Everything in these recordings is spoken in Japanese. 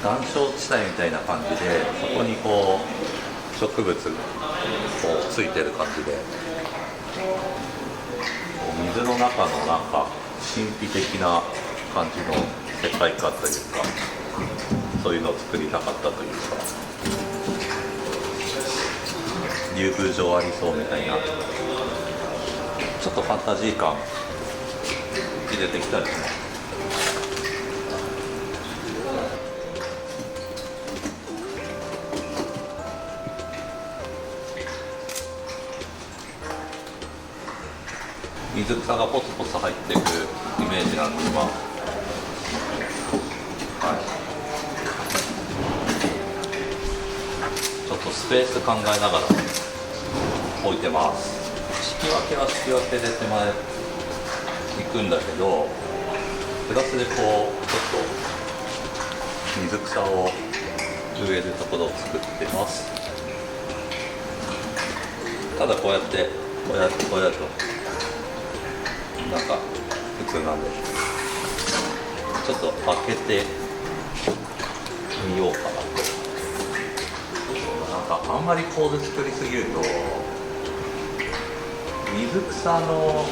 岩礁地帯みたいな感じで、そこにこう植物こうついてる感じで、水の中のなんか神秘的な感じの世界観というか、そういうのを作りたかったというか、竜宮城ありそうみたいな、ちょっとファンタジー感入れてきたりします。水草がポツポツ入ってくるイメージなんで、今、はい、ちょっとスペース考えながら置いてます。引き分けは引き分けで手前行くんだけど、プラスでこうちょっと水草を植えるところを作ってます。ただこうやってこうやるとなんか普通なんで、ちょっと開けてみようかなと。なんかあんまり構図作りすぎると、水草の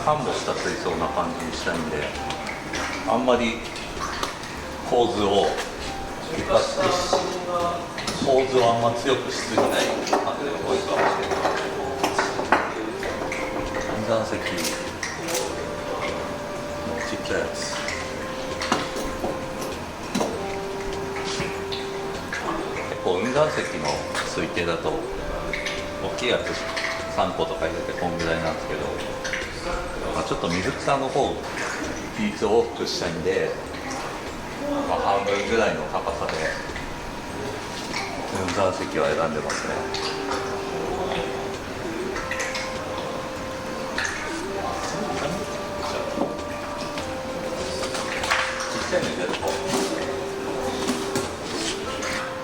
繁茂した水槽な感じにしたいんで、あんまり構図を生かして構図をあんま強くしすぎない感じが多いかもしれない。運山石ちっちゃいやつ、結構運山石の推定だと大きいやつ3個とか入れてこんぐらいなんですけど、ちょっと水草の方比率を大きくしたいんで、半分ぐらいの高さで運山石は選んでますね。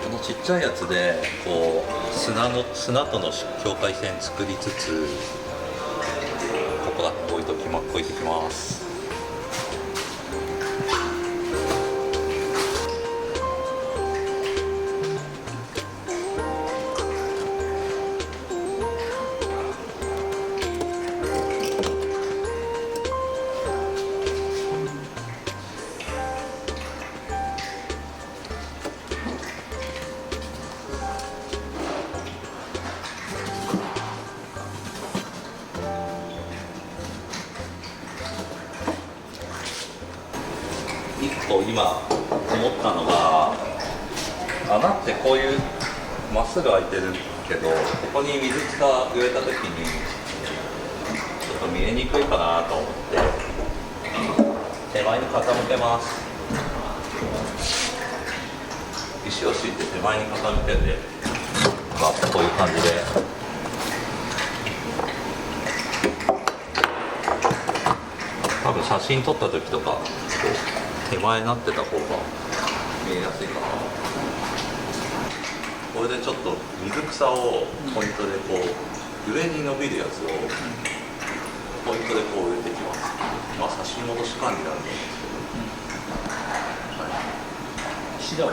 このちっちゃいやつでこう砂との境界線作りつつ、ここだけ置いてきます。今思ったのが、穴ってこういうまっすぐ開いてるけど、ここに水草植えた時にちょっと見えにくいかなと思って手前に傾けます。石を敷いて手前に傾けて、こういう感じで多分写真撮った時とか手前になってた方が見えやすいかな。これでちょっと水草をポイントでこう上に伸びるやつをポイントでこう植えていきます。差し戻し管理なんで、シダは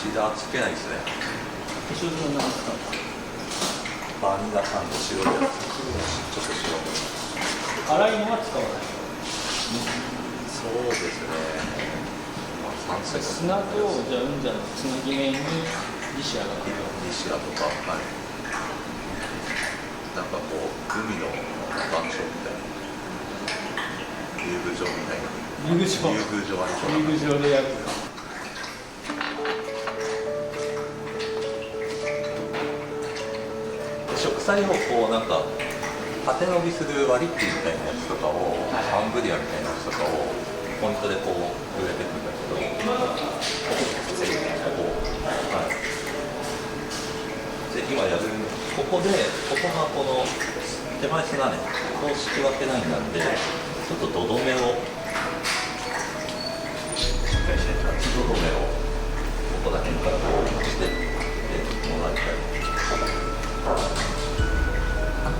シダつけないですね。後ろの長さバニラ酸の白いやつ、ちょっと白い。粗いのは使わない。そうですね。砂とじゃあ運山のつなぎ目にリシアが来る。リシアとか、はい。なんかこう海の岩礁みたいな、竜宮城みたいな。竜宮城。竜宮城ありそうな。竜宮城でやるか。植栽をこうなんか縦伸びするワリッティみたいなやつとかを、アンブリアみたいなやつとかをポイントでこう植えていくんだけど、はい、で今やるここで、ここがこの手前砂ね、ここを敷き分けないんなんで、ちょっと土留めを土留めをここら辺からこうしてもらいたい。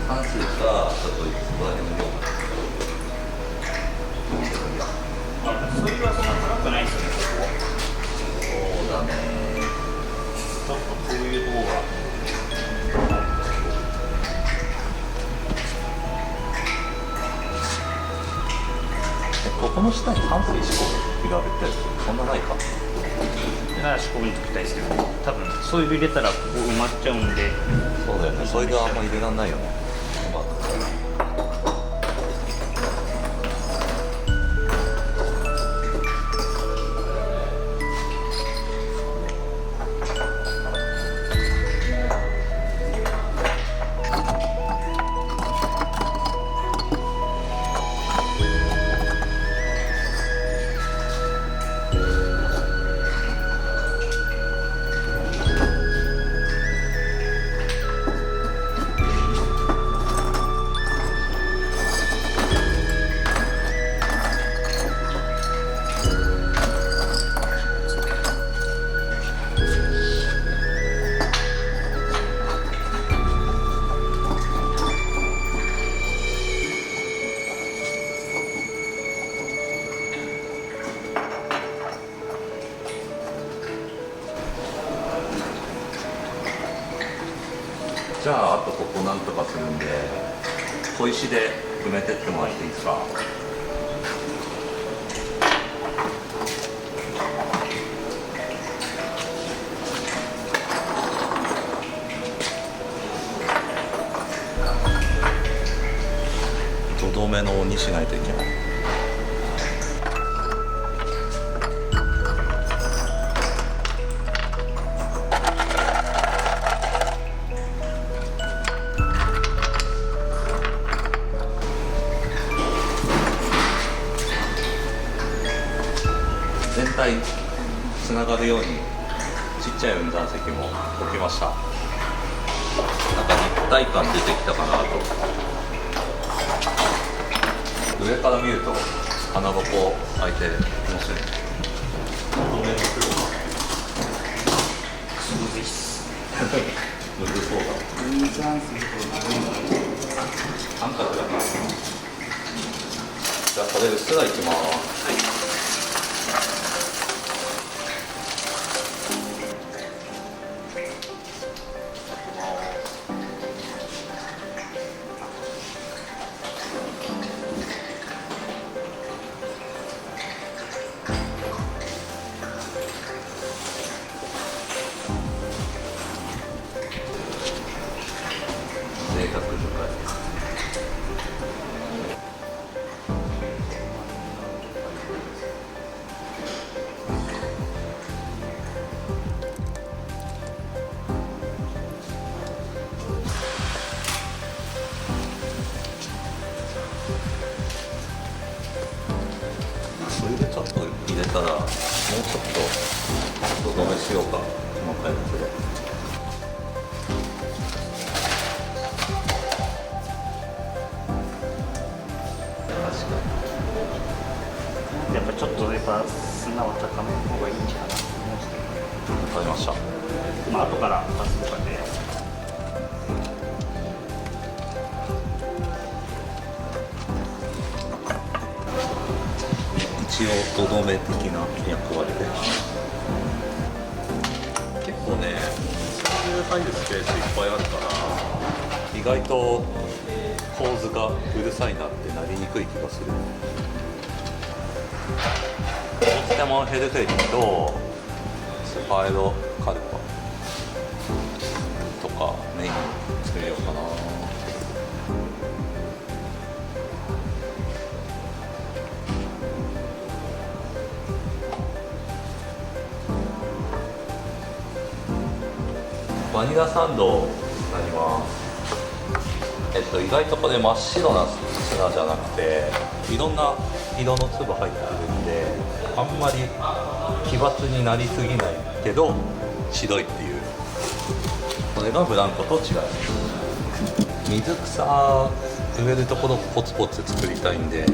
関数がちょっとそこら辺の量それはそんな高くないですよね、ここ。そうだね。ちょっとこういうとこが。ここの下に淡水思考が入れてるそんなないか。だから仕込みに作りたいですけど、多分そういう入れたらここ埋まっちゃうんで。そうだよね。それがあんま入れられないよね。じゃああとここなんとかするんで小石で埋めてってもらっていいですか。土留めのにしないといけない。全体つながるようにちっちゃい運断石も置きました。なんか立体感出てきたかなと。上から見ると穴ぼこ開いて面白い。土留めの黒むずいっす。むずそうだ。運算すると三角だな。じゃあこれうっすらいきます。それでちょっと入れたらもうちょっと土留めしようか、細かいやつで。やっぱちょっと砂は高めの方がいいんじゃないかなと思うんですけど。わかりました。まあ後から足すとかで。一応土留め的な役割で。結構ね、そういう入るスペースいっぱいあるから意外と構図がうるさいなってなりにくい気がする。ポケモンヘルフェリとファイロカルパとかメイン作れようかな。バニラサンドになります。意外とこれ真っ白な砂じゃなくていろんな色の粒入ってるんで、あんまり奇抜になりすぎないけど白いっていう、これがブランコと違います。水草植えるところをポツポツ作りたいんで、ち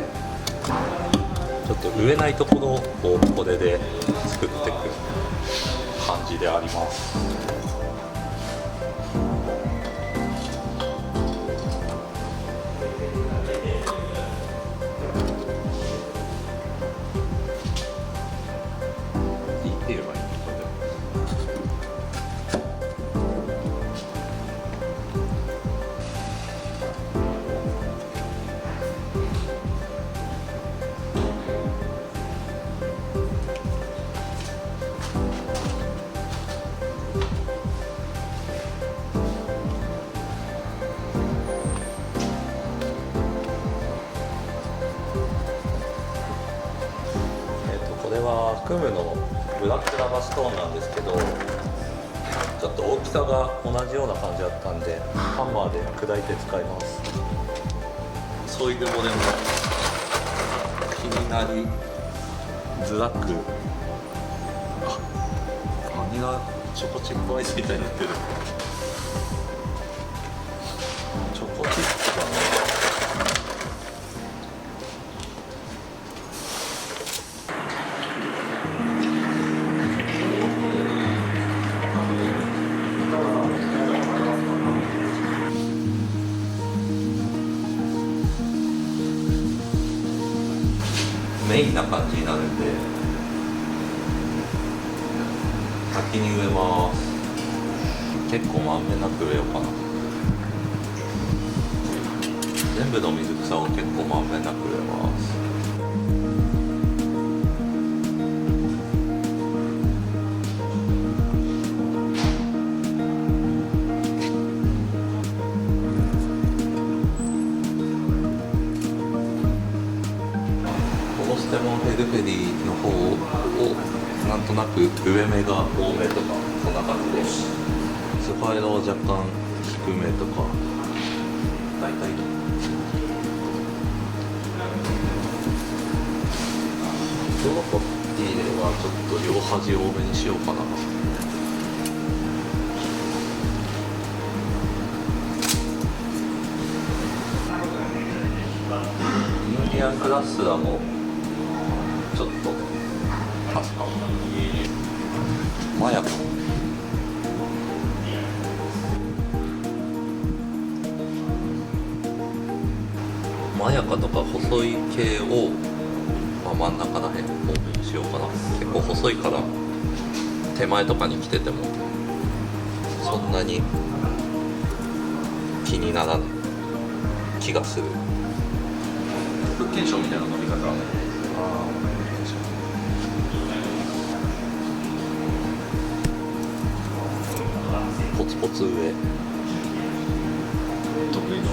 ょっと植えないところをこれで作っていく感じであります。これはKUMUのブラックラバストーンなんですけど、ちょっと大きさが同じような感じだったんでハンマーで砕いて使います。ソイルもでも気になりづらく、カニがチョコチップアイスみたいになってる。チョコチップだね。メインな感じになるんで先に植えます。結構まんべんなく植えようかな。全部の水草を結構まんべんなく植えます。ポゴステモンヘルフェリーの方をなんとなく植え目が多めとかそんな感じで、スファイラは若干低めとか大体とヨーロッパティーレはちょっと両端多めにしようかな。インディアンクラッスラもちょっと足すかも。マヤカとか細い系を、真ん中らへん多めにしようかな。結構細いから手前とかに来ててもそんなに気にならない気がする。福建省みたいな飲み方。ポツポツ植え得意の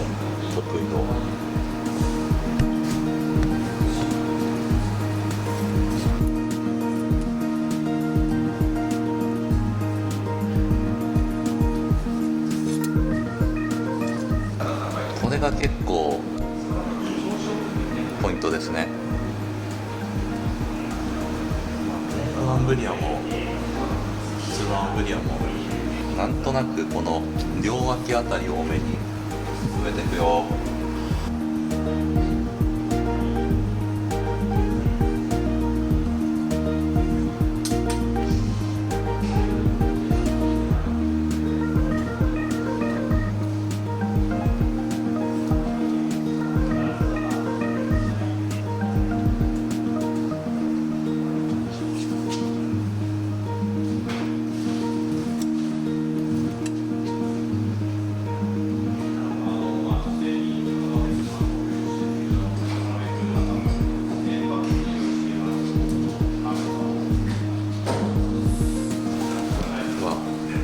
これが結構ポイントですね。アンブリアも普通のアンブリアもなんとなくこの両脇あたり多めに植えていくよ。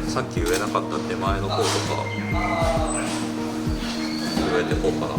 さっき植えなかった手前の方とか植えていこうかな。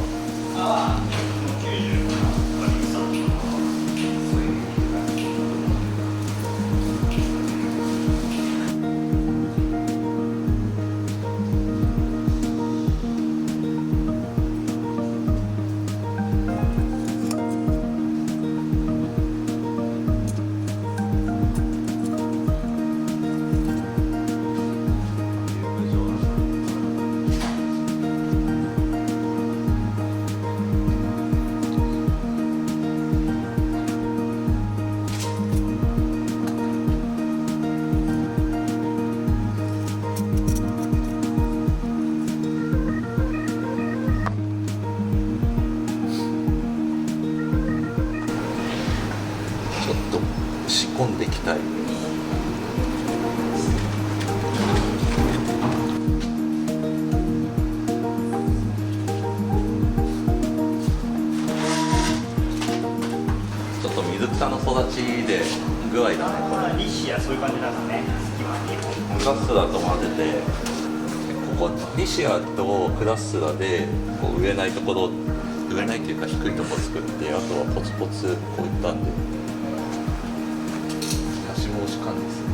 込んでいきたい。ちょっと水草の育ちで具合だねこれ。リシアそういう感じなんですね。クラッスラと混ぜて、ここリシアとクラッスラでこう植えないところ、植えないっていうか低いところ作って、あとはポツポツこういったんで、足防止管理ですね。